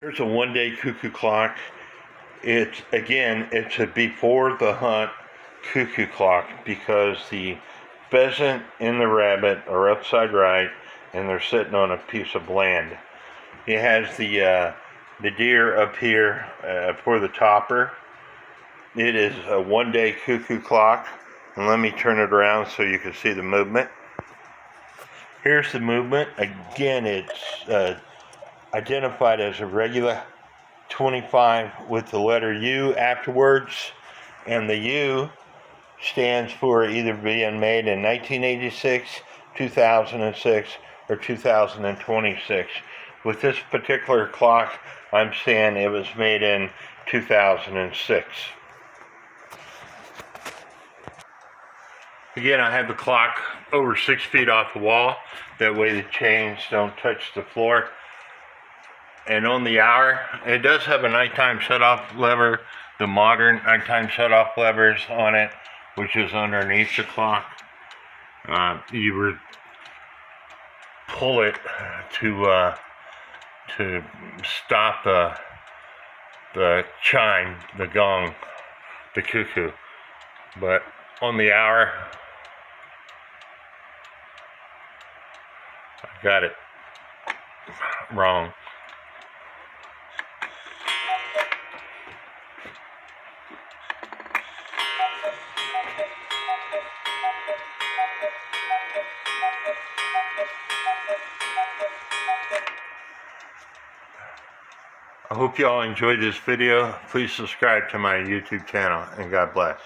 Here's a one-day cuckoo clock. It's a before the hunt cuckoo clock because the pheasant and the rabbit are upside right and they're sitting on a piece of land. It has the deer up here for the topper. It is a one-day cuckoo clock, and let me turn it around so you can see the movement. Here's the movement. Again, it's identified as a regular 25 with the letter U afterwards, and the U stands for either being made in 1986, 2006, or 2026. With this particular clock, I'm saying it was made in 2006. Again, I have the clock over 6 feet off the wall. That way the chains don't touch the floor. And on the hour, it does have a nighttime shut-off lever, the modern nighttime shut-off levers on it, which is underneath the clock. You would pull it to stop the chime, the gong, the cuckoo. But on the hour, I got it wrong. I hope you all enjoyed this video. Please subscribe to my YouTube channel, and God bless.